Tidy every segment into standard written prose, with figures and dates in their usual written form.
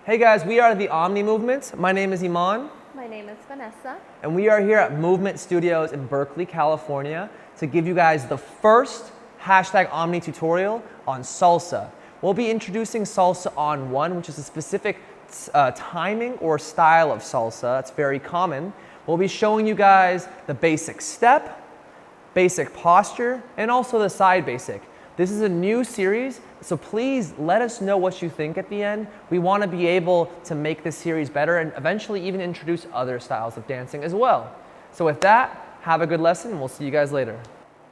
Hey guys, we are the Omni Movement. My name is Iman. My name is Vanessa. And we are here at Movement Studios in Berkeley, California to give you guys the first #Omni tutorial on salsa. We'll be introducing salsa on one, which is a specific timing or style of salsa. That's very common. We'll be showing you guys the basic step, basic posture, and also the side basic. This is a new series, so please let us know what you think at the end. We want to be able to make this series better and eventually even introduce other styles of dancing as well. So with that, have a good lesson and we'll see you guys later.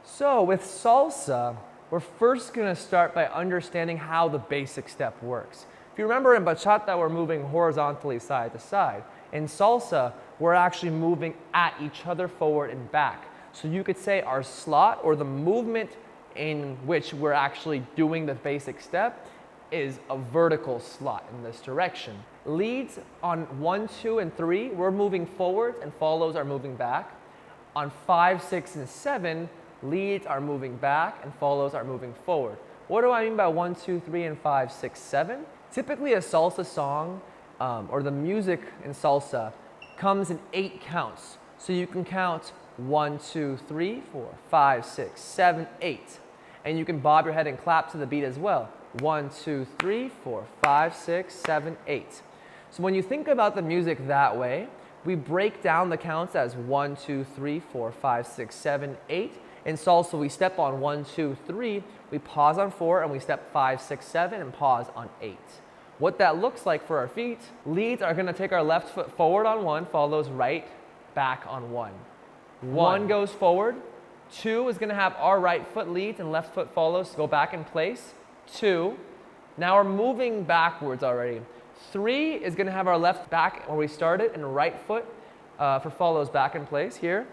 So with salsa, we're first going to start by understanding how the basic step works. If you remember in bachata, we're moving horizontally side to side. In salsa, we're actually moving at each other forward and back. So you could say our slot or the movement in which we're actually doing the basic step is a vertical slot in this direction. Leads on 1, 2, and 3, we're moving forward and follows are moving back. On 5, 6, and 7, leads are moving back and follows are moving forward. What do I mean by 1, 2, 3, and 5, 6, 7? Typically a salsa song or the music in salsa comes in 8 counts. So you can count 1, 2, 3, 4, 5, 6, 7, 8. And you can bob your head and clap to the beat as well. 1, 2, 3, 4, 5, 6, 7, 8. So when you think about the music that way, we break down the counts as 1, 2, 3, 4, 5, 6, 7, 8. In salsa, we step on 1, 2, 3, we pause on 4, and we step 5, 6, 7, and pause on 8. What that looks like for our feet, leads are going to take our left foot forward on 1, follows right, back on 1. 1 goes forward. 2 is going to have our right foot leads and left foot follows to go back in place. 2. Now we're moving backwards already. 3 is going to have our left back where we started and right foot for follows back in place here.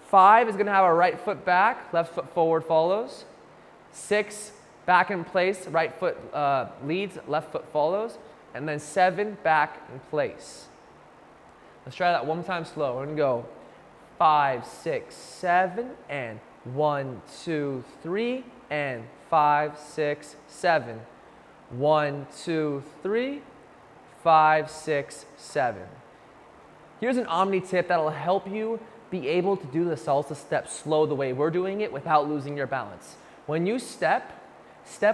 5 is going to have our right foot back, left foot forward follows. 6, back in place, right foot leads, left foot follows. And then 7, back in place. Let's try that one more time slow. We're going to go 5, 6, 7, and 1, 2, 3, and 5, 6, 7. 1, 2, 3, 5, 6, 7. Here's an Omni tip that'll help you be able to do the salsa step slow the way we're doing it without losing your balance. When you step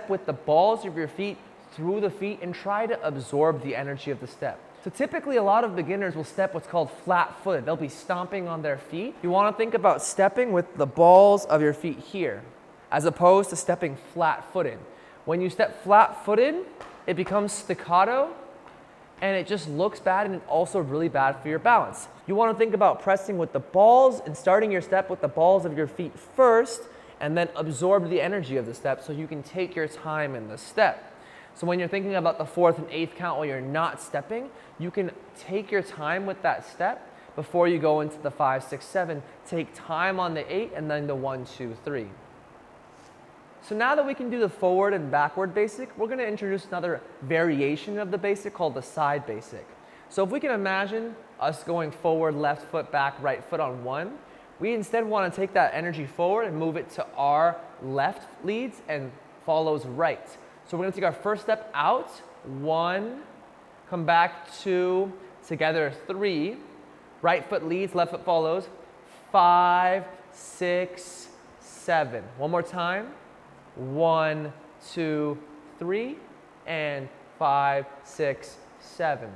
with the balls of your feet through the feet and try to absorb the energy of the step. So typically a lot of beginners will step what's called flat-footed. They'll be stomping on their feet. You want to think about stepping with the balls of your feet here, as opposed to stepping flat-footed. When you step flat-footed, it becomes staccato, and it just looks bad and it's also really bad for your balance. You want to think about pressing with the balls and starting your step with the balls of your feet first, and then absorb the energy of the step so you can take your time in the step. So when you're thinking about the 4th and 8th count while you're not stepping, you can take your time with that step before you go into the 5, 6, 7. Take time on the 8 and then the 1, 2, 3. So now that we can do the forward and backward basic, we're going to introduce another variation of the basic called the side basic. So if we can imagine us going forward, left foot back, right foot on 1, we instead want to take that energy forward and move it to our left leads and follows right. So we're going to take our first step out, 1, come back 2, together 3, right foot leads, left foot follows, 5, 6, 7. One more time, 1, 2, 3, and 5, 6, 7.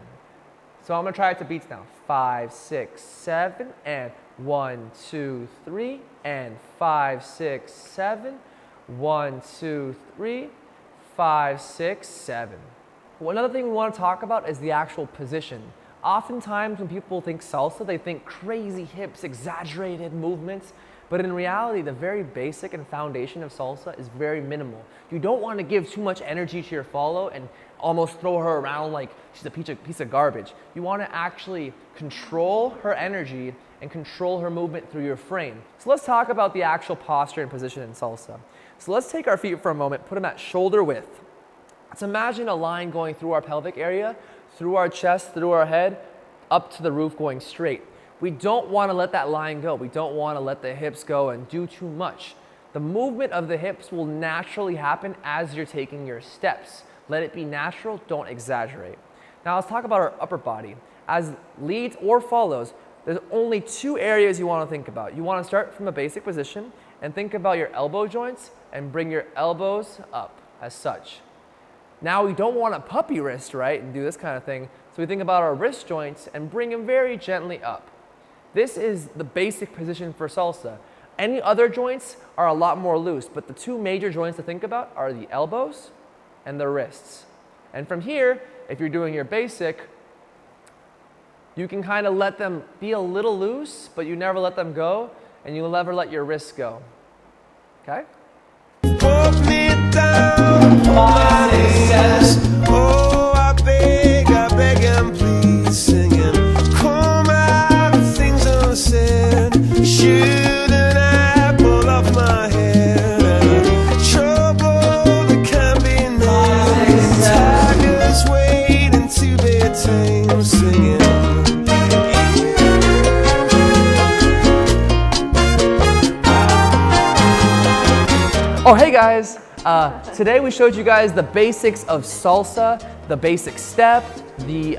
So I'm going to try it to beats now. 5, 6, 7, and 1, 2, 3, and 5, 6, 7. 1, 2, 3. 5, 6, 7. Well, another thing we want to talk about is the actual position. Oftentimes when people think salsa, they think crazy hips, exaggerated movements, but in reality, the very basic and foundation of salsa is very minimal. You don't want to give too much energy to your follow and almost throw her around like she's a piece of garbage. You want to actually control her energy and control her movement through your frame. So let's talk about the actual posture and position in salsa. So let's take our feet for a moment, put them at shoulder width. Let's imagine a line going through our pelvic area, through our chest, through our head, up to the roof going straight. We don't want to let that line go. We don't want to let the hips go and do too much. The movement of the hips will naturally happen as you're taking your steps. Let it be natural, don't exaggerate. Now let's talk about our upper body. As leads or follows, there's only 2 areas you want to think about. You want to start from a basic position and think about your elbow joints and bring your elbows up as such. Now we don't want a puppy wrist, right, and do this kind of thing. So we think about our wrist joints and bring them very gently up. This is the basic position for salsa. Any other joints are a lot more loose, but the 2 major joints to think about are the elbows and the wrists. And from here, if you're doing your basic, you can kind of let them be a little loose, but you never let them go, and you'll never let your wrists go. Okay? Hold me down, my knees. Oh, I beg and please, singing. Come out the things unsaid. Shoot an apple off my head. Trouble that can be made. Tigers waiting to be tamed, singing. Oh, hey guys! Today we showed you guys the basics of salsa, the basic step, the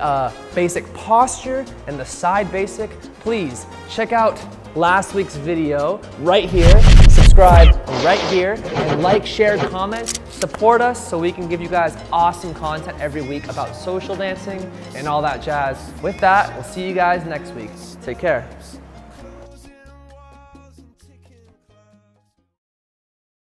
basic posture, and the side basic. Please check out last week's video right here, subscribe right here, and like, share, comment, support us so we can give you guys awesome content every week about social dancing and all that jazz. With that, we'll see you guys next week. Take care.